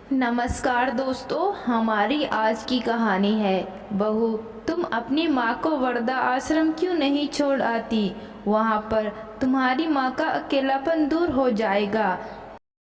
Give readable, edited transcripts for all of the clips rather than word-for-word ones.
नमस्कार दोस्तों, हमारी आज की कहानी है बहू तुम अपनी माँ को वर्धा आश्रम क्यों नहीं छोड़ आती। वहाँ पर तुम्हारी माँ का अकेलापन दूर हो जाएगा।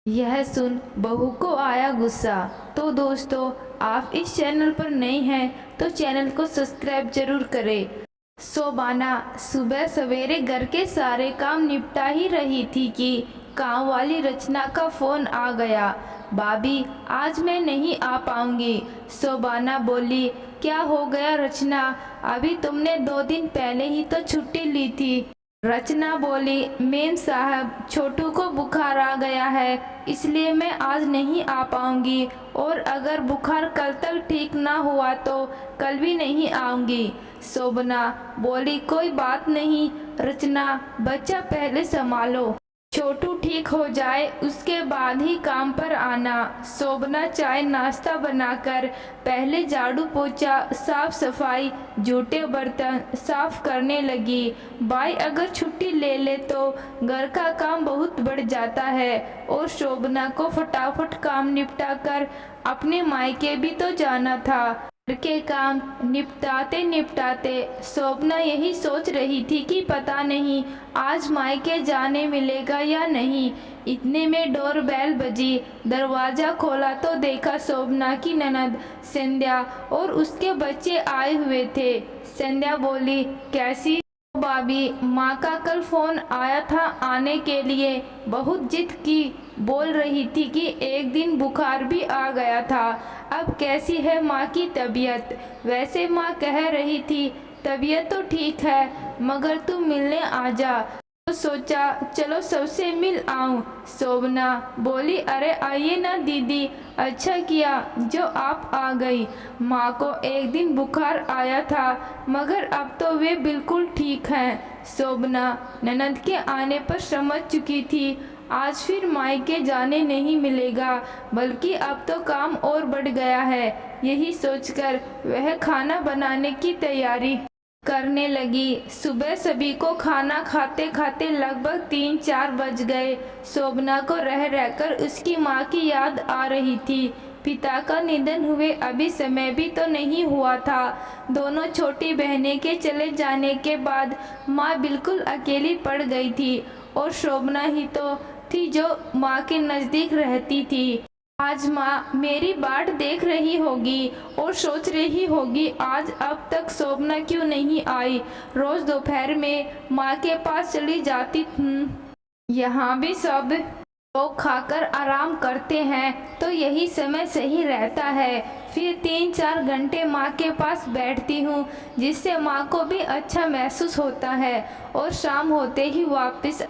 यह सुन बहू को आया गुस्सा। तो दोस्तों, आप इस चैनल पर नए हैं तो चैनल को सब्सक्राइब जरूर करें। शोभाना सुबह सवेरे घर के सारे काम निपटा ही रही थी कि काम वाली रचना का फोन आ गया। भाभी, आज मैं नहीं आ पाऊंगी। शोभाना बोली। क्या हो गया रचना? अभी तुमने 2 दिन पहले ही तो छुट्टी ली थी। रचना बोली, मेम साहब, छोटू को बुखार आ गया है, इसलिए मैं आज नहीं आ पाऊंगी, और अगर बुखार कल तक ठीक ना हुआ तो कल भी नहीं आऊंगी। शोभना बोली, कोई बात नहीं रचना, बच्चा पहले संभालो, छोटू ठीक हो जाए उसके बाद ही काम पर आना। शोभना चाय नाश्ता बनाकर पहले झाड़ू पोछा साफ सफाई जूठे बर्तन साफ करने लगी। भाई अगर छुट्टी ले ले तो घर का काम बहुत बढ़ जाता है, और शोभना को फटाफट काम निपटा कर अपने मायके भी तो जाना था। घर के काम निपटाते निपटाते शोभना यही सोच रही थी कि पता नहीं आज मायके जाने मिलेगा या नहीं। इतने में डोरबेल बजी। दरवाजा खोला तो देखा शोभना की ननद संध्या और उसके बच्चे आए हुए थे। संध्या बोली, कैसी हो भाभी? माँ का कल फोन आया था आने के लिए, बहुत जिद की, बोल रही थी कि एक दिन बुखार भी आ गया था। अब कैसी है माँ की तबीयत? वैसे माँ कह रही थी तबीयत तो ठीक है, मगर तू मिलने आ जा, तो सोचा चलो सबसे मिल आऊं। शोभना बोली, अरे आइए ना दीदी, अच्छा किया जो आप आ गई। माँ को एक दिन बुखार आया था, मगर अब तो वे बिल्कुल ठीक हैं। शोभना ननद के आने पर समझ चुकी थी आज फिर मायके जाने नहीं मिलेगा, बल्कि अब तो काम और बढ़ गया है। यही सोचकर वह खाना बनाने की तैयारी करने लगी। सुबह सभी को खाना खाते खाते लगभग 3-4 बज गए। शोभना को रह रहकर उसकी माँ की याद आ रही थी। पिता का निधन हुए अभी समय भी तो नहीं हुआ था। दोनों छोटी बहनें के चले जाने के बाद माँ बिल्कुल अकेली पड़ गई थी, और शोभना ही तो थी जो माँ के नज़दीक रहती थी। आज माँ मेरी बाट देख रही होगी और सोच रही होगी आज अब तक शोभना क्यों नहीं आई। रोज दोपहर में माँ के पास चली जाती। यहाँ भी सब लोग खाकर आराम करते हैं तो यही समय सही रहता है। फिर 3-4 घंटे माँ के पास बैठती हूँ, जिससे माँ को भी अच्छा महसूस होता है, और शाम होते ही वापस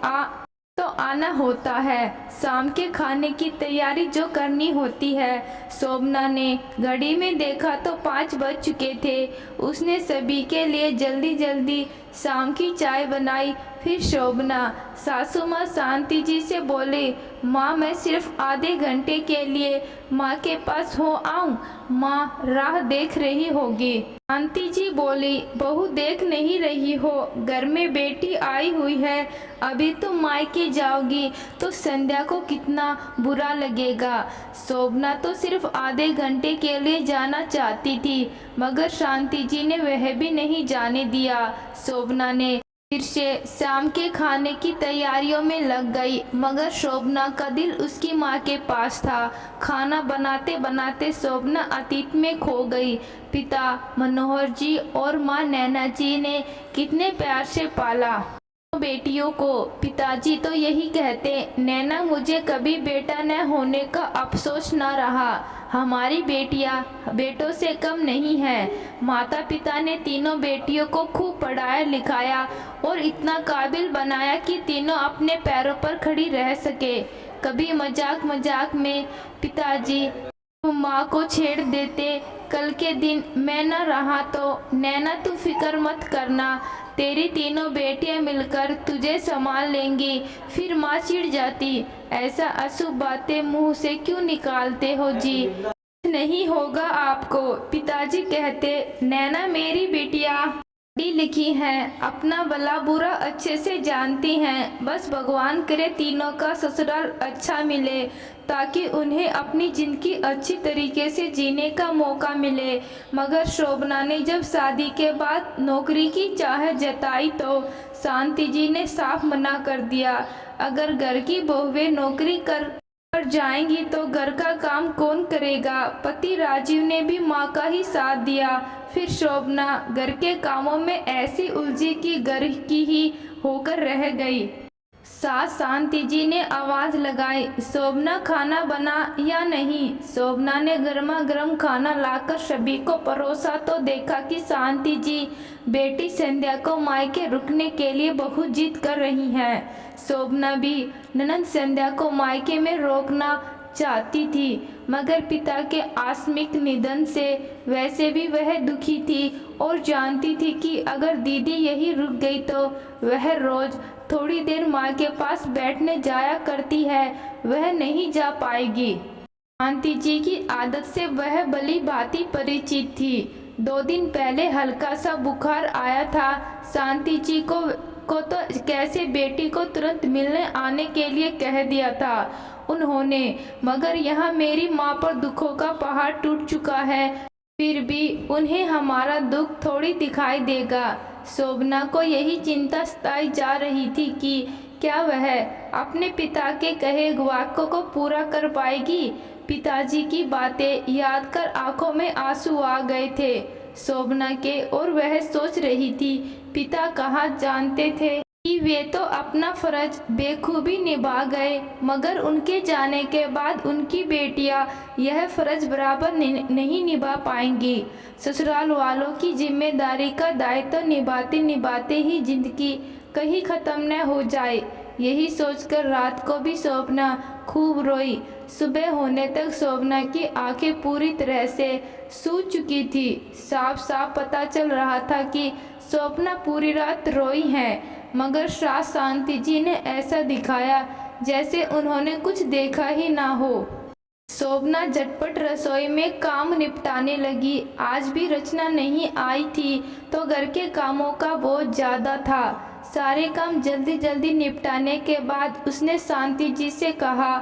आना होता है। शाम के खाने की तैयारी जो करनी होती है। शोभना ने घड़ी में देखा तो 5 बज चुके थे। उसने सभी के लिए जल्दी जल्दी शाम की चाय बनाई। फिर शोभना सासू माँ शांति जी से बोले, माँ मैं सिर्फ आधे घंटे के लिए माँ के पास हो आऊँ? माँ राह देख रही होगी। शांति जी बोली, बहू देख नहीं रही हो, घर में बेटी आई हुई है, अभी तुम मायके जाओगी तो संध्या को कितना बुरा लगेगा। शोभना तो सिर्फ आधे घंटे के लिए जाना चाहती थी, मगर शांति जी ने वह भी नहीं जाने दिया। शोभना ने फिर से शाम के खाने की तैयारियों में लग गई, मगर शोभना का दिल उसकी माँ के पास था। खाना बनाते बनाते शोभना अतीत में खो गई। पिता मनोहर जी और माँ नैना जी ने कितने प्यार से पाला बेटियों को। पिताजी तो यही कहते, नैना मुझे कभी बेटा न होने का अफसोस न रहा, हमारी बेटियां बेटों से कम नहीं हैं। माता पिता ने तीनों बेटियों को खूब पढ़ाया लिखाया और इतना काबिल बनाया कि तीनों अपने पैरों पर खड़ी रह सके। कभी मजाक मजाक में पिताजी माँ को छेड़ देते, कल के दिन मैं न रहा तो नैना तू फिक्र मत करना, तेरी तीनों बेटियां मिलकर तुझे संभाल लेंगी। फिर माँ चिढ़ जाती, ऐसा अशुभ बातें मुंह से क्यों निकालते हो जी, नहीं होगा आपको। पिताजी कहते, नैना मेरी बेटिया पढ़ी लिखी हैं, अपना भला बुरा अच्छे से जानती हैं। बस भगवान करे तीनों का ससुराल अच्छा मिले ताकि उन्हें अपनी जिंदगी अच्छी तरीके से जीने का मौका मिले। मगर शोभना ने जब शादी के बाद नौकरी की चाह जताई तो शांति जी ने साफ मना कर दिया। अगर घर की बहुएं नौकरी कर जाएंगी तो घर का काम कौन करेगा। पति राजीव ने भी माँ का ही साथ दिया। फिर शोभना घर के कामों में ऐसी उलझी कि घर की ही होकर रह गई। सास शांति जी ने आवाज लगाई, शोभना खाना बना या नहीं। शोभना ने गर्मा गर्म खाना लाकर सभी को परोसा तो देखा कि शांति जी बेटी संध्या को मायके रुकने के लिए बहुत जिद कर रही हैं। शोभना भी ननद संध्या को मायके में रोकना चाहती थी, मगर पिता के आकस्मिक निधन से वैसे भी वह दुखी थी और जानती थी कि अगर दीदी यही रुक गई तो वह रोज थोड़ी देर माँ के पास बैठने जाया करती है, वह नहीं जा पाएगी। शांति जी की आदत से वह भली भांति परिचित थी। 2 दिन पहले हल्का सा बुखार आया था। शांति जी को तो कैसे बेटी को तुरंत मिलने आने के लिए कह दिया था उन्होंने, मगर यहाँ मेरी माँ पर दुखों का पहाड़ टूट चुका है, फिर भी उन्हें हमारा दुख थोड़ी दिखाई देगा। शोभना को यही चिंता सताई जा रही थी कि क्या वह अपने पिता के कहे वाक्यों को पूरा कर पाएगी। पिताजी की बातें याद कर आंखों में आंसू आ गए थे शोभना के, और वह सोच रही थी पिता कहाँ जानते थे कि वे तो अपना फर्ज बेखूबी निभा गए, मगर उनके जाने के बाद उनकी बेटियां यह फर्ज बराबर नहीं निभा पाएंगी। ससुराल वालों की जिम्मेदारी का दायित्व निभाते निभाते ही जिंदगी कहीं ख़त्म न हो जाए, यही सोचकर रात को भी शोभना खूब रोई। सुबह होने तक शोभना की आंखें पूरी तरह से सूज चुकी थी। साफ साफ पता चल रहा था कि शोभना पूरी रात रोई है, मगर सास शांति जी ने ऐसा दिखाया जैसे उन्होंने कुछ देखा ही ना हो। शोभना झटपट रसोई में काम निपटाने लगी। आज भी रचना नहीं आई थी तो घर के कामों का बोझ ज़्यादा था। सारे काम जल्दी जल्दी निपटाने के बाद उसने शांति जी से कहा,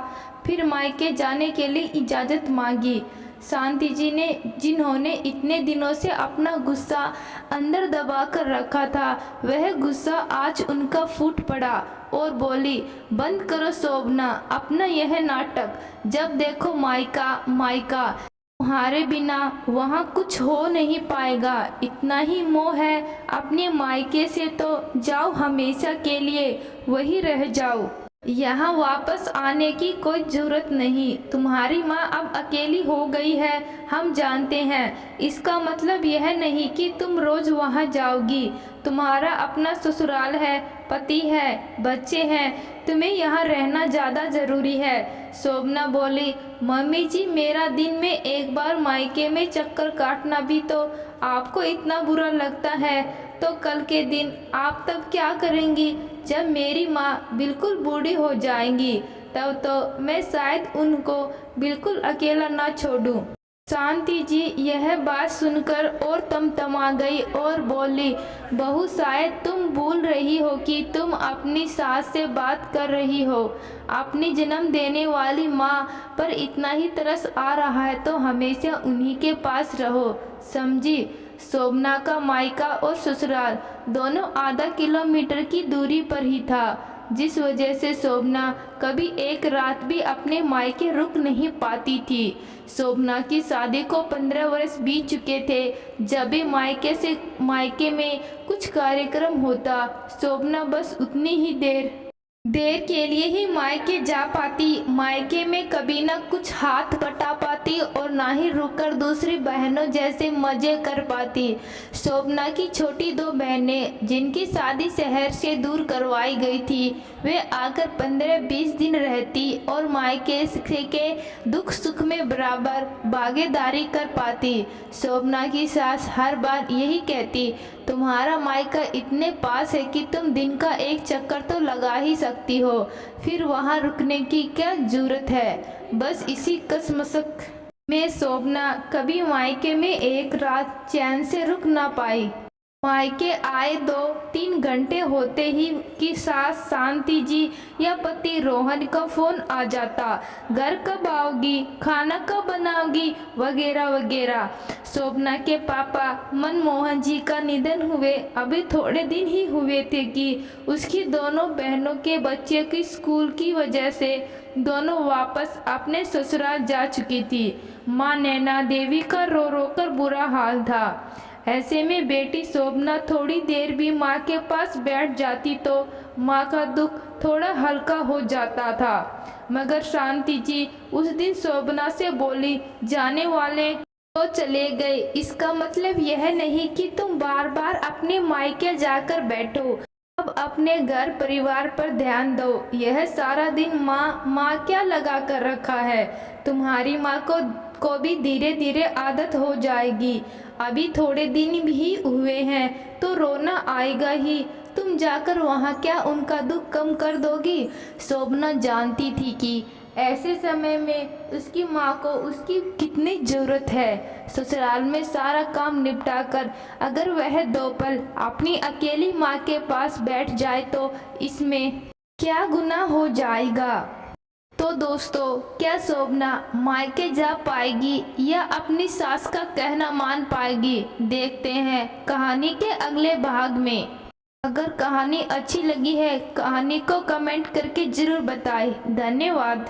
फिर मायके जाने के लिए इजाज़त मांगी। शांति जी ने, जिन्होंने इतने दिनों से अपना गुस्सा अंदर दबा कर रखा था, वह गुस्सा आज उनका फूट पड़ा और बोली, बंद करो शोभना अपना यह नाटक। जब देखो मायका मायका, तुम्हारे बिना वहाँ कुछ हो नहीं पाएगा। इतना ही मोह है अपने मायके से तो जाओ, हमेशा के लिए वही रह जाओ। यहाँ वापस आने की कोई जरूरत नहीं। तुम्हारी माँ अब अकेली हो गई है, हम जानते हैं। इसका मतलब यह नहीं कि तुम रोज वहाँ जाओगी। तुम्हारा अपना ससुराल है, पति है, बच्चे हैं, तुम्हें यहाँ रहना ज़्यादा ज़रूरी है। शोभना बोली, मम्मी जी मेरा दिन में एक बार मायके में चक्कर काटना भी तो आपको इतना बुरा लगता है, तो कल के दिन आप तब क्या करेंगी? जब मेरी माँ बिल्कुल बूढ़ी हो जाएंगी तब तो मैं शायद उनको बिल्कुल अकेला ना छोड़ूं। शांति जी यह बात सुनकर और तमतमा गई और बोली, बहू शायद तुम भूल रही हो कि तुम अपनी सास से बात कर रही हो। अपनी जन्म देने वाली माँ पर इतना ही तरस आ रहा है तो हमेशा उन्हीं के पास रहो, समझी। शोभना का मायका और ससुराल दोनों आधा किलोमीटर की दूरी पर ही था, जिस वजह से शोभना कभी एक रात भी अपने मायके रुक नहीं पाती थी। शोभना की शादी को 15 वर्ष बीत चुके थे। जब भी मायके में कुछ कार्यक्रम होता, शोभना बस उतनी ही देर के लिए ही मायके जा पाती। मायके में कभी ना कुछ हाथ बटा पाती और ना ही रुककर दूसरी बहनों जैसे मजे कर पाती। शोभना की छोटी 2 बहनें जिनकी शादी शहर से दूर करवाई गई थी, वे आकर 15-20 दिन रहती और मायके के दुख सुख में बराबर भागीदारी कर पाती। शोभना की सास हर बार यही कहती, तुम्हारा मायका इतने पास है कि तुम दिन का एक चक्कर तो लगा ही सकती हो, फिर वहाँ रुकने की क्या जरूरत है। बस इसी कसमसक में शोभना कभी मायके में एक रात चैन से रुक ना पाई। मायके आए 2-3 घंटे होते ही कि सास शांति जी या पति रोहन का फोन आ जाता। घर कब आओगी, खाना कब बनाओगी, वगैरह वगैरह। शोभना के पापा मनमोहन जी का निधन हुए अभी थोड़े दिन ही हुए थे कि उसकी दोनों बहनों के बच्चे की स्कूल की वजह से दोनों वापस अपने ससुराल जा चुकी थी। माँ नैना देवी का रो रो कर बुरा हाल था। ऐसे में बेटी शोभना थोड़ी देर भी माँ के पास बैठ जाती तो माँ का दुख थोड़ा हल्का हो जाता था। मगर शांति जी उस दिन शोभना से बोली, जाने वाले तो चले गए, इसका मतलब यह नहीं कि तुम बार बार अपने मायके जाकर बैठो। अब अपने घर परिवार पर ध्यान दो। यह सारा दिन माँ माँ क्या लगा कर रखा है। तुम्हारी माँ को भी धीरे धीरे आदत हो जाएगी। अभी थोड़े दिन ही हुए हैं तो रोना आएगा ही। तुम जाकर वहाँ क्या उनका दुख कम कर दोगी। शोभना जानती थी कि ऐसे समय में उसकी माँ को उसकी कितनी ज़रूरत है। ससुराल में सारा काम निपटा कर अगर वह 2 पल अपनी अकेली माँ के पास बैठ जाए तो इसमें क्या गुनाह हो जाएगा। तो दोस्तों, क्या शोभना मायके जा पाएगी या अपनी सास का कहना मान पाएगी, देखते हैं कहानी के अगले भाग में। अगर कहानी अच्छी लगी है, कहानी को कमेंट करके ज़रूर बताएं। धन्यवाद।